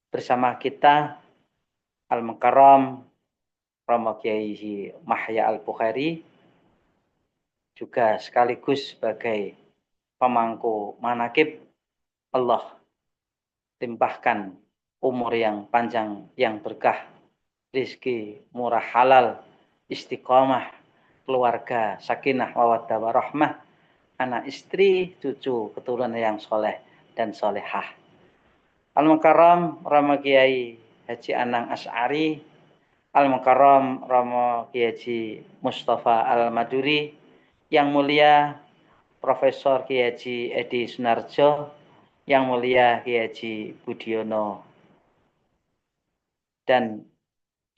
bersama kita Al-Mukarram Romo Kiai Mahya Al-Bukhari, juga sekaligus sebagai pemangku manakib. Allah limpahkan umur yang panjang, yang berkah, rizki murah halal, istiqomah, keluarga sakinah mawaddah warahmah, anak istri, cucu, keturunan yang soleh dan solehah. Al-Mukarram Romo Kiai Haji Anang Asy'ari, Al-Mukarram Romo Kiai Haji Mustafa Al-Maduri, yang mulia Profesor Kiai Haji Edi Sunarjo, yang mulia Kiai Haji Budiono, dan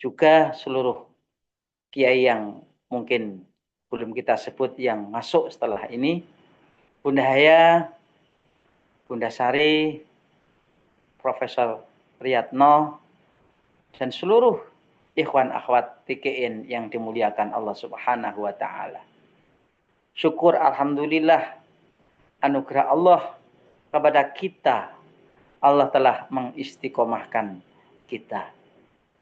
juga seluruh kiai yang mungkin belum kita sebut yang masuk setelah ini, Bunda Haya, Bunda Sari, Profesor Riyadno, dan seluruh ikhwan akhwat TKN yang dimuliakan Allah Subhanahu wa taala. Syukur alhamdulillah anugerah Allah kepada kita. Allah telah mengistiqomahkan kita.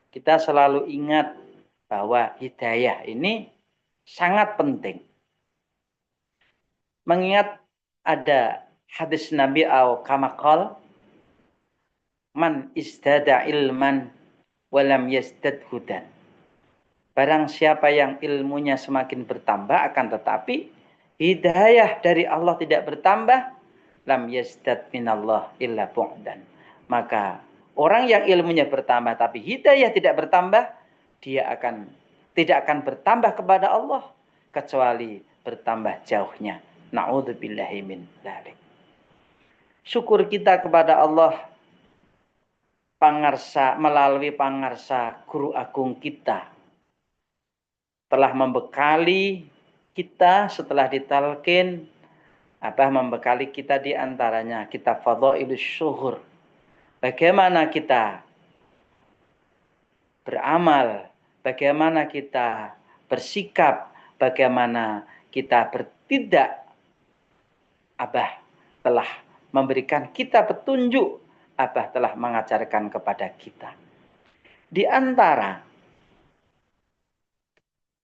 Kita selalu ingat bahwa hidayah ini sangat penting. Mengingat ada hadis Nabi al-Kamakal, man istada ilman walam yazdad hudan. Barang siapa yang ilmunya semakin bertambah, akan tetapi hidayah dari Allah tidak bertambah, lam yazdad minallah illa bu'dan. Maka orang yang ilmunya bertambah tapi hidayah tidak bertambah, dia tidak akan bertambah kepada Allah kecuali bertambah jauhnya. Na'udzubillahi min dzalik. Syukur kita kepada Allah melalui pangarsa guru agung kita telah membekali kita setelah ditalkin, membekali kita di antaranya kitab Fadhailus Syuhur. Bagaimana kita beramal, bagaimana kita bersikap, bagaimana kita bertindak. Abah telah memberikan kita petunjuk, Abah telah mengajarkan kepada kita. Di antara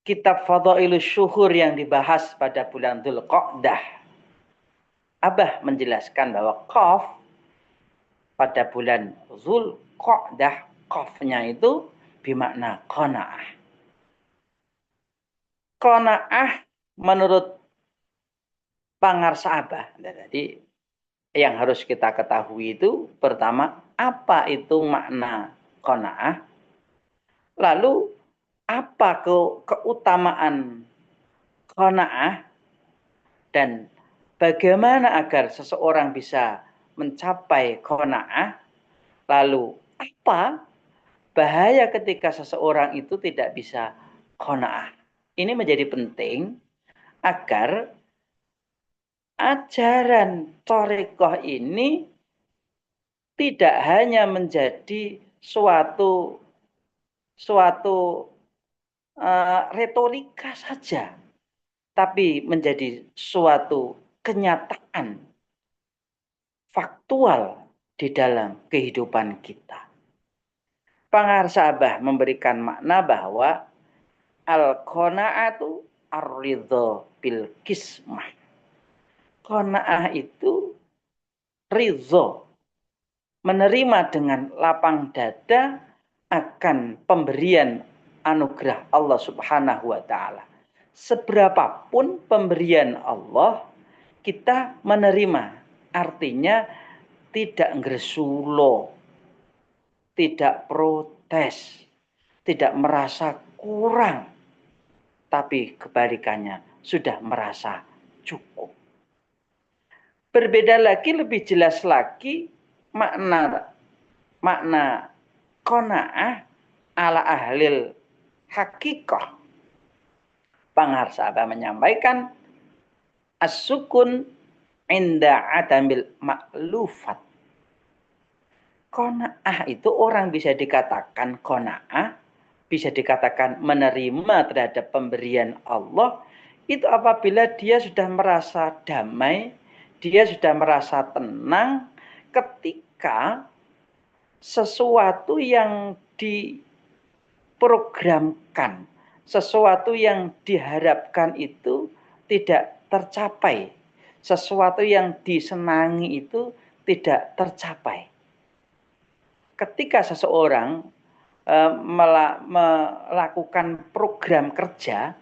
kitab Fadhailus Syuhur yang dibahas pada bulan Dzulqa'dah, Abah menjelaskan bahwa qaf pada bulan Dzulqa'dah, qafnya itu bermakna qanaah. Qanaah menurut pangarsa Abah. Jadi yang harus kita ketahui itu pertama, apa itu makna qanaah? Lalu apa keutamaan qanaah dan bagaimana agar seseorang bisa mencapai qanaah? Lalu apa bahaya ketika seseorang itu tidak bisa qanaah? Ini menjadi penting agar ajaran thariqah ini tidak hanya menjadi suatu retorika saja, tapi menjadi suatu kenyataan faktual di dalam kehidupan kita. Pangarsa Abah memberikan makna bahwa al-qanaatu ar-ridha bil qismah. Qanaah itu ridha, menerima dengan lapang dada akan pemberian anugerah Allah Subhanahu wa taala. Seberapapun pemberian Allah, kita menerima. Artinya tidak ngresulo, tidak protes, tidak merasa kurang, tapi kebalikannya sudah merasa cukup. Berbeda lagi, lebih jelas lagi makna qanaah ala ahlil hakikah. Pangarsa Abah menyampaikan as-sukun inda adamil maklufat. Qanaah itu orang bisa dikatakan qanaah, bisa dikatakan menerima terhadap pemberian Allah, itu apabila dia sudah merasa damai, dia sudah merasa tenang ketika sesuatu yang diprogramkan, sesuatu yang diharapkan itu tidak tercapai, sesuatu yang disenangi itu tidak tercapai. Ketika seseorang melakukan program kerja,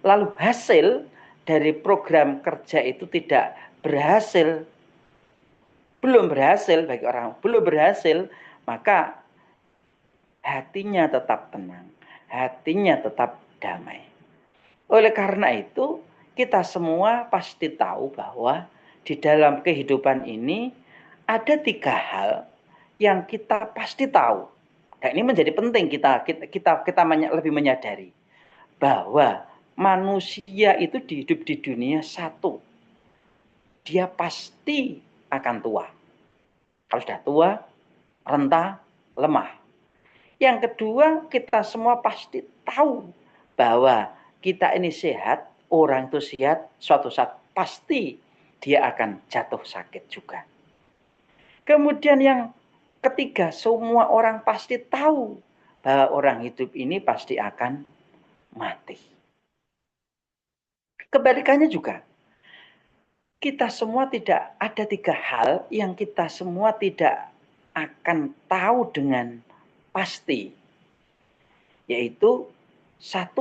lalu hasil dari program kerja itu tidak berhasil, belum berhasil bagi orang, belum berhasil, maka hatinya tetap tenang, hatinya tetap damai. Oleh karena itu, kita semua pasti tahu bahwa di dalam kehidupan ini ada 3 hal yang kita pasti tahu. Dan ini menjadi penting kita lebih menyadari bahwa manusia itu hidup di dunia satu. Dia pasti akan tua. Kalau sudah tua, renta, lemah. Yang kedua, kita semua pasti tahu bahwa kita ini sehat, orang itu sehat, suatu saat pasti dia akan jatuh sakit juga. Kemudian yang ketiga, semua orang pasti tahu bahwa orang hidup ini pasti akan mati. Kebalikannya juga, kita semua tidak ada 3 hal yang kita semua tidak akan tahu dengan pasti. Yaitu 1,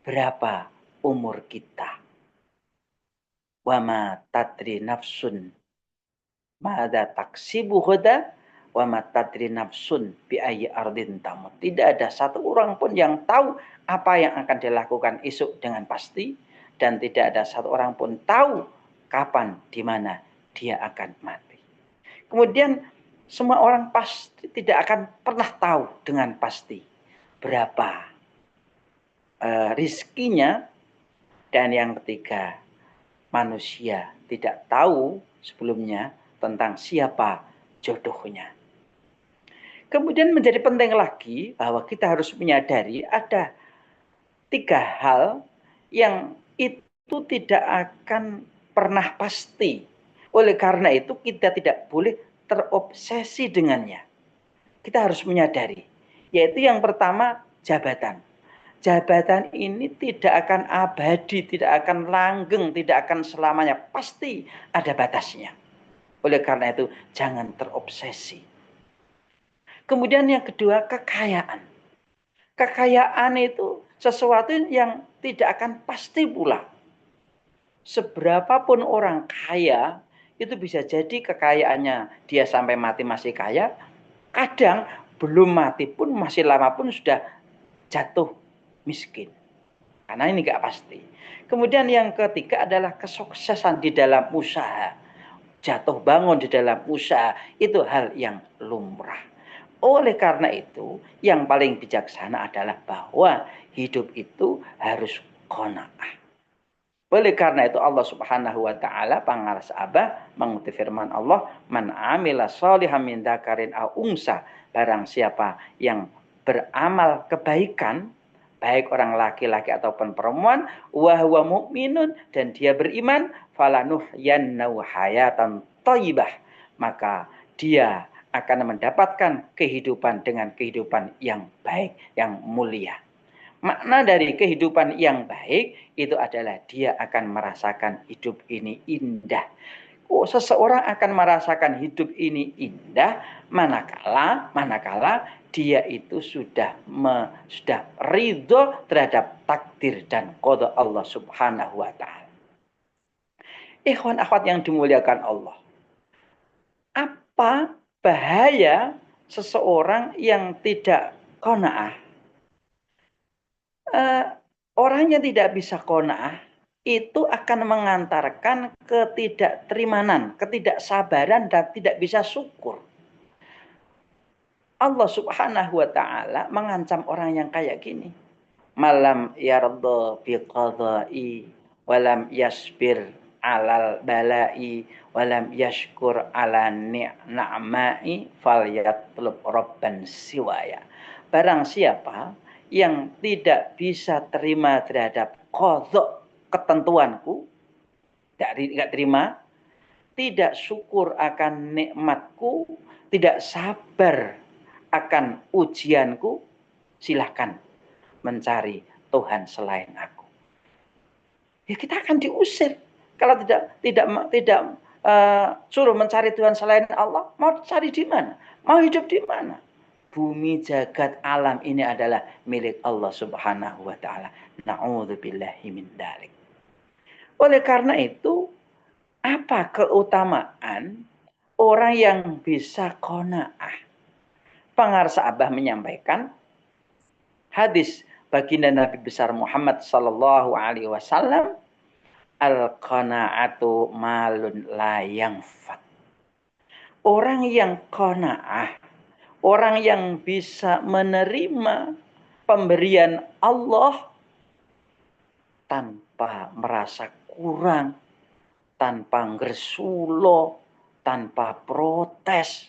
berapa umur kita. Wa ma tadri nafsun madza taksibu ghadan wa ma tadri nafsun bi ayyi ardin tamut. Tidak ada satu orang pun yang tahu apa yang akan dilakukan esok dengan pasti, dan tidak ada satu orang pun tahu kapan di mana dia akan mati. Kemudian semua orang pasti tidak akan pernah tahu dengan pasti berapa rizkinya. Dan yang ketiga, manusia tidak tahu sebelumnya tentang siapa jodohnya. Kemudian menjadi penting lagi bahwa kita harus menyadari ada 3 hal yang itu tidak akan pernah pasti. Oleh karena itu kita tidak boleh terobsesi dengannya. Kita harus menyadari, yaitu yang pertama, jabatan. Jabatan ini tidak akan abadi, tidak akan langgeng, tidak akan selamanya. Pasti ada batasnya. Oleh karena itu, jangan terobsesi. Kemudian yang kedua, kekayaan. Kekayaan itu sesuatu yang tidak akan pasti pula. Seberapapun orang kaya, itu bisa jadi kekayaannya dia sampai mati masih kaya. Kadang belum mati pun, masih lama pun sudah jatuh miskin. Karena ini nggak pasti. Kemudian yang ketiga adalah kesuksesan di dalam usaha. Jatuh bangun di dalam usaha, itu hal yang lumrah. Oleh karena itu, yang paling bijaksana adalah bahwa hidup itu harus qanaah. Oleh karena itu Allah Subhanahu wa taala pangaras abah mengutip firman Allah, "Man amila sholihan min dzakarin aw unsa," barang siapa yang beramal kebaikan, baik orang laki-laki ataupun perempuan, wa huwa mu'minun, dan dia beriman, falanuhyannahu hayatan thayyibah, maka dia akan mendapatkan kehidupan dengan kehidupan yang baik, yang mulia. Makna dari kehidupan yang baik itu adalah dia akan merasakan hidup ini indah. Seseorang akan merasakan hidup ini indah manakala dia itu sudah ridho terhadap takdir dan qada Allah Subhanahu wa taala. Ikhwan akhwat yang dimuliakan Allah. Apa bahaya seseorang yang tidak qanaah? Orang yang tidak bisa qanaah itu akan mengantarkan ketidakterimanan, ketidaksabaran, dan tidak bisa syukur. Allah Subhanahu wa taala mengancam orang yang kayak gini. Malam yarda bi qadai walam yasbir alal balai walam yashkur ala ni'mai falyatlub rabban siwaya. Barang siapa yang tidak bisa terima terhadap qadha, ketentuanku, tidak terima, tidak syukur akan nikmatku, tidak sabar akan ujianku, silahkan mencari Tuhan selain aku. Ya kita akan diusir kalau tidak suruh mencari Tuhan selain Allah. Mau cari di mana? Mau hidup di mana? Bumi jagat alam ini adalah milik Allah Subhanahu wa taala. Na'udzubillahi min dzalik. Oleh karena itu, apa keutamaan orang yang bisa qanaah? Pengarsa Abah menyampaikan hadis baginda Nabi besar Muhammad sallallahu alaihi wasallam, al-qanaatu malun la yanfat. Orang yang qanaah, orang yang bisa menerima pemberian Allah tanpa merasa kurang, tanpa ngersulo, tanpa protes,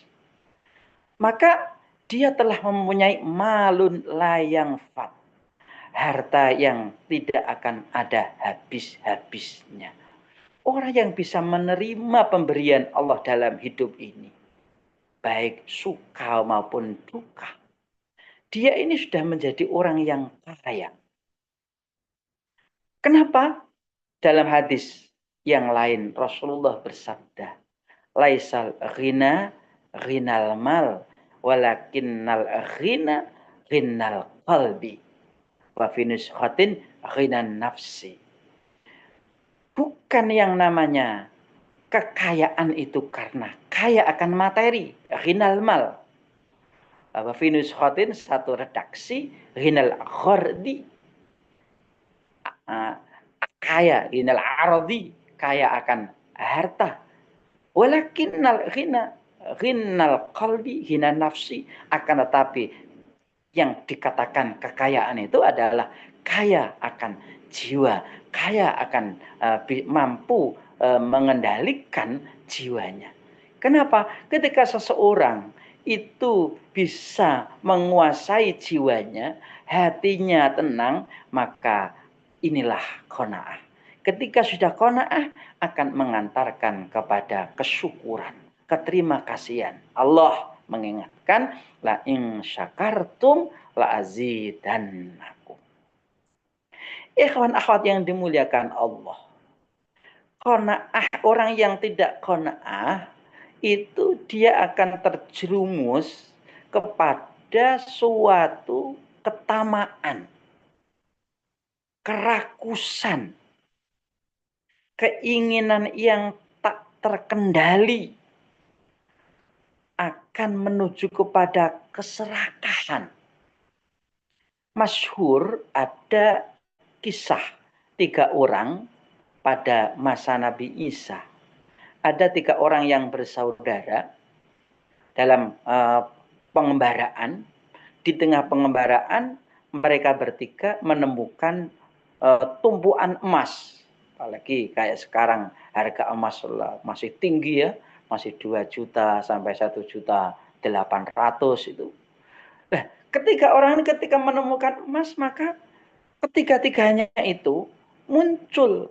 maka dia telah mempunyai malun layang fat, harta yang tidak akan ada habis-habisnya. Orang yang bisa menerima pemberian Allah dalam hidup ini, baik suka maupun duka, dia ini sudah menjadi orang yang kaya. Kenapa? Dalam hadis yang lain Rasulullah bersabda, laisal ghina ghinal mal walakinnal ghina ghinal qalbi wa fi nuskhatin ghinan nafsi. Bukan yang namanya kekayaan itu karena kaya akan materi, ghinal mal. Wa fi nuskhatin satu redaksi ghinal ghardi, kaya, ghinal ardi, kaya akan harta. Walakinnal ghina ghinal qalbi hina nafsi, akan tetapi yang dikatakan kekayaan itu adalah kaya akan jiwa, kaya akan mampu mengendalikan jiwanya. Kenapa? Ketika seseorang itu bisa menguasai jiwanya, hatinya tenang, maka inilah qanaah. Ketika sudah qanaah, akan mengantarkan kepada kesyukuran, keterima kasihan. Allah mengingatkan, la in syakartum la azidannakum. Ikhwan akhwat yang dimuliakan Allah, qanaah, orang yang tidak qanaah itu dia akan terjerumus kepada suatu ketamaan, kerakusan, keinginan yang tak terkendali, akan menuju kepada keserakahan. Masyhur ada kisah 3 orang pada masa Nabi Isa. Ada 3 orang yang bersaudara dalam pengembaraan. Di tengah pengembaraan mereka bertiga menemukan tumpuan emas. Apalagi kayak sekarang harga emas masih tinggi ya, masih 2 juta sampai 1.800.000 itu. Nah, ketika menemukan emas, maka ketiga-tiganya itu muncul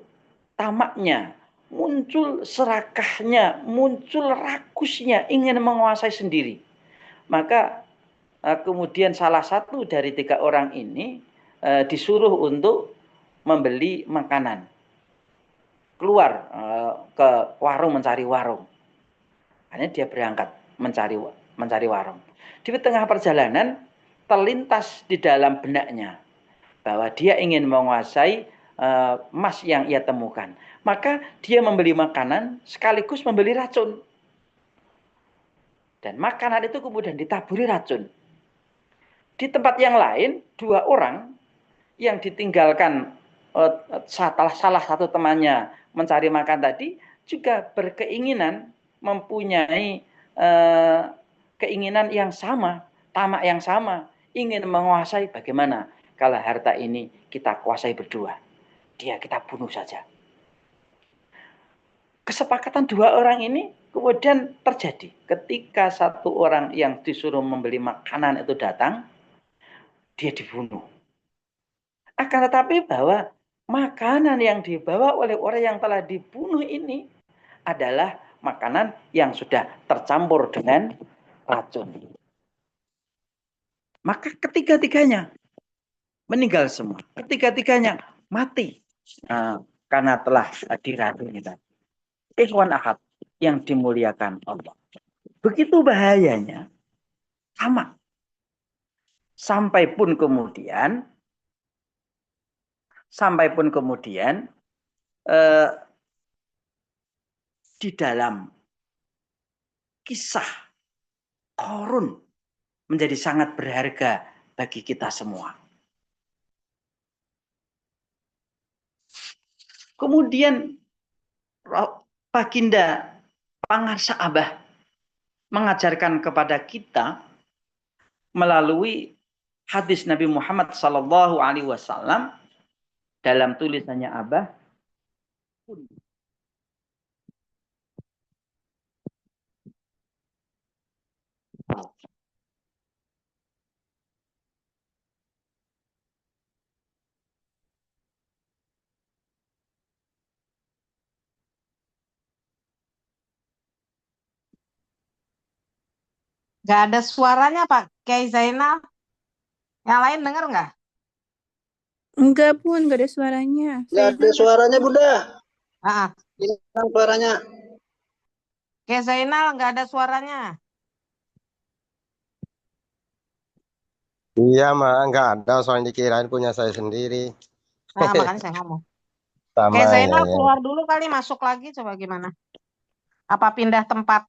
tamaknya, muncul serakahnya, muncul rakusnya, ingin menguasai sendiri. Maka kemudian salah satu dari 3 orang ini disuruh untuk membeli makanan. Keluar ke warung, mencari warung. Akhirnya dia berangkat mencari warung. Di tengah perjalanan terlintas di dalam benaknya bahwa dia ingin menguasai emas yang ia temukan. Maka dia membeli makanan sekaligus membeli racun. Dan makanan itu kemudian ditaburi racun. Di tempat yang lain, 2 orang yang ditinggalkan salah satu temannya mencari makan tadi juga berkeinginan, mempunyai keinginan yang sama, tamak yang sama, ingin menguasai. Bagaimana kalau harta ini kita kuasai berdua? Dia kita bunuh saja. Kesepakatan 2 orang ini kemudian terjadi ketika satu orang yang disuruh membeli makanan itu datang, dia dibunuh. Akan tetapi bahwa makanan yang dibawa oleh orang yang telah dibunuh ini adalah makanan yang sudah tercampur dengan racun. Maka ketiga-tiganya meninggal semua. Ketiga-tiganya mati. Karena telah diracuni tadi. Ikhwan akhwat yang dimuliakan Allah. Begitu bahayanya. Sama. Sampai pun kemudian di dalam kisah Qarun menjadi sangat berharga bagi kita semua. Kemudian Baginda Pangarsa Abah mengajarkan kepada kita melalui hadis Nabi Muhammad SAW dalam tulisannya Abah. Gak ada suaranya Pak Kiai Zainal. Yang lain dengar nggak? Enggak pun, enggak ada suaranya. Nggak ada suaranya Bunda. Hilang suaranya. Kiai Zainal nggak ada suaranya. Iya mah nggak ada, soalnya dikirain punya saya sendiri. Makanya saya ngomong. Sama Kiai Zainal ya. keluar dulu kali, masuk lagi, coba gimana? Apa pindah tempat?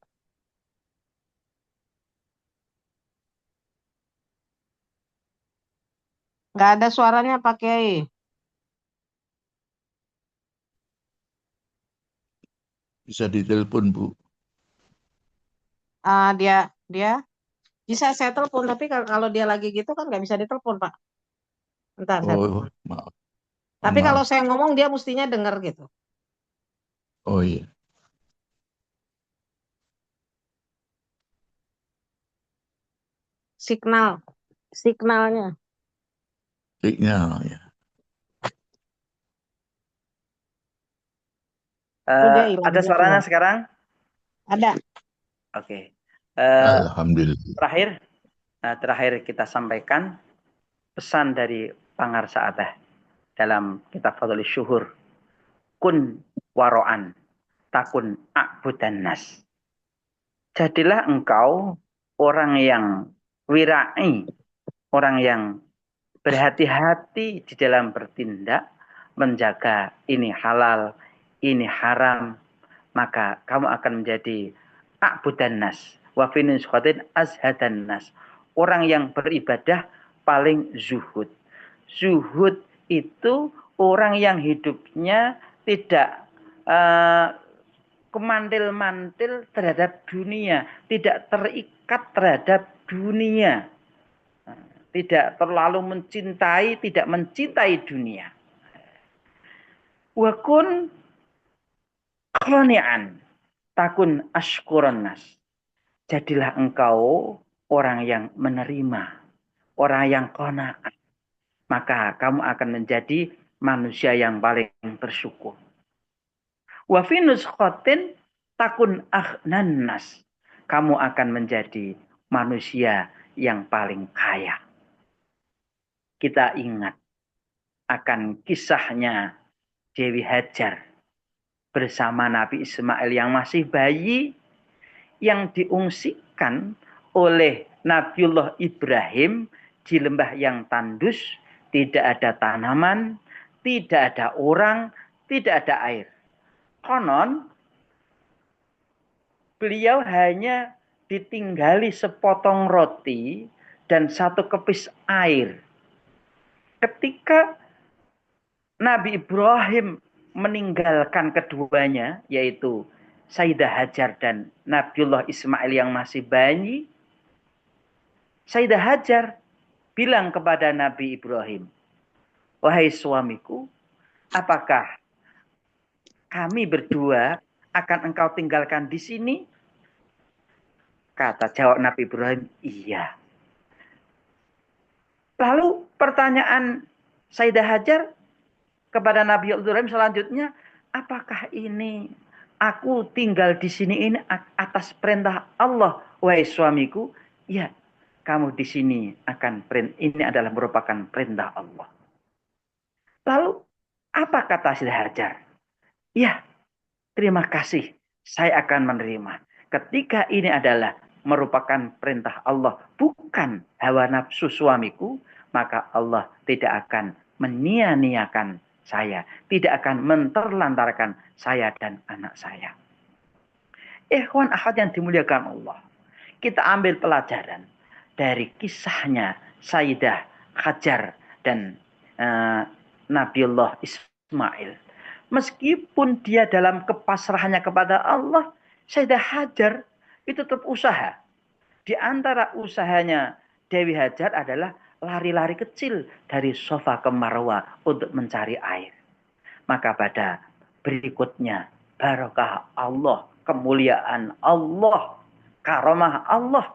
Nggak ada suaranya Pak Kiai. Bisa ditelepon, Bu. Dia bisa saya telepon, tapi kalau dia lagi gitu kan nggak bisa ditelepon Pak. Bentar, Oh, maaf. Tapi Maaf. kalau saya ngomong dia mestinya dengar gitu. Oh iya. Signalnya. Signal ya. Ada suaranya sekarang? Ada. Oke. Alhamdulillah. Terakhir kita sampaikan pesan dari Pangarsa Abah dalam kitab Fadhilus Syuhur. Kun waro'an takun a'budan nas. Jadilah engkau orang yang wirai, orang yang berhati-hati di dalam bertindak, menjaga ini halal, ini haram, maka kamu akan menjadi a'budan nas, wa fi nuskhatin azhadan nas. Orang yang beribadah paling zuhud. Zuhud itu orang yang hidupnya tidak kemantil-mantil terhadap dunia, tidak terikat terhadap dunia, tidak terlalu mencintai, tidak mencintai dunia. Wa kun qani'an takun ashkuran nas. Jadilah engkau orang yang menerima, orang yang qanaat. Maka kamu akan menjadi manusia yang paling bersyukur. Wa fi nuskhatin takun aghnan nas. Kamu akan menjadi manusia yang paling kaya. Kita ingat akan kisahnya Dewi Hajar bersama Nabi Ismail yang masih bayi, yang diungsikan oleh Nabiullah Ibrahim di lembah yang tandus, tidak ada tanaman, tidak ada orang, tidak ada air. Konon beliau hanya ditinggali sepotong roti dan satu kepis air. Ketika Nabi Ibrahim meninggalkan keduanya, yaitu Sayyidah Hajar dan Nabiullah Ismail yang masih bayi, Sayyidah Hajar bilang kepada Nabi Ibrahim, "Wahai suamiku, apakah kami berdua akan engkau tinggalkan di sini?" Kata jawab Nabi Ibrahim, "Iya." Lalu pertanyaan Sayyidah Hajar kepada Nabi Ibrahim selanjutnya, apakah ini aku tinggal di sini ini atas perintah Allah, wahai suamiku? Ya, kamu di sini ini adalah merupakan perintah Allah. Lalu apa kata Siti Hajar? Ya, terima kasih, saya akan menerima. Ketika ini adalah merupakan perintah Allah, bukan hawa nafsu suamiku, maka Allah tidak akan menyia-nyiakan saya, tidak akan menterlantarkan saya dan anak saya. Ikhwan akhwat yang dimuliakan Allah, kita ambil pelajaran dari kisahnya Sayyidah Hajar dan Nabiullah Ismail. Meskipun dia dalam kepasrahannya kepada Allah, Sayyidah Hajar itu tetap usaha. Di antara usahanya Dewi Hajar adalah lari-lari kecil dari Safa ke Marwah untuk mencari air. Maka pada berikutnya, barakah Allah, kemuliaan Allah, karamah Allah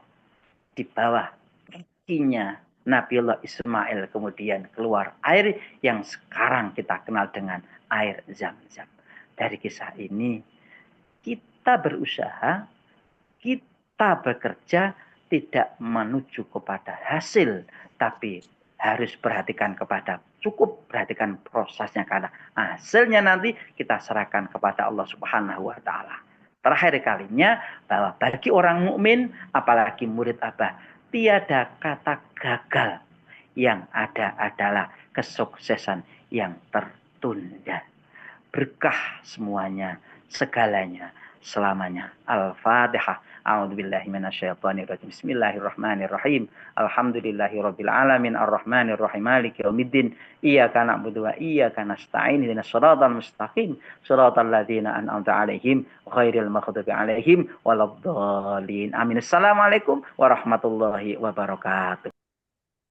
di bawah kakinya Nabiullah Ismail kemudian keluar air yang sekarang kita kenal dengan air Zam-Zam. Dari kisah ini kita berusaha, kita bekerja tidak menuju kepada hasil, tapi harus perhatikan perhatikan prosesnya, karena hasilnya nanti kita serahkan kepada Allah Subhanahu wa taala. Terakhir kalinya bahwa bagi orang mukmin, apalagi murid Abah, tiada kata gagal, yang ada adalah kesuksesan yang tertunda. Berkah semuanya, segalanya, selamanya. Al-Fatihah. A'udzubillahi minasyaitonirrajim. Bismillahirrahmanirrahim. Alhamdulillahirabbil alamin arrahmanirrahim maliki yaumiddin. Iyyaka na'budu wa iyyaka nasta'in. Ihdinas shiratal mustaqim. Shiratal ladzina an'amta 'alaihim ghairil maghdubi 'alaihim waladdallin. Amin. Assalamualaikum warahmatullahi wabarakatuh.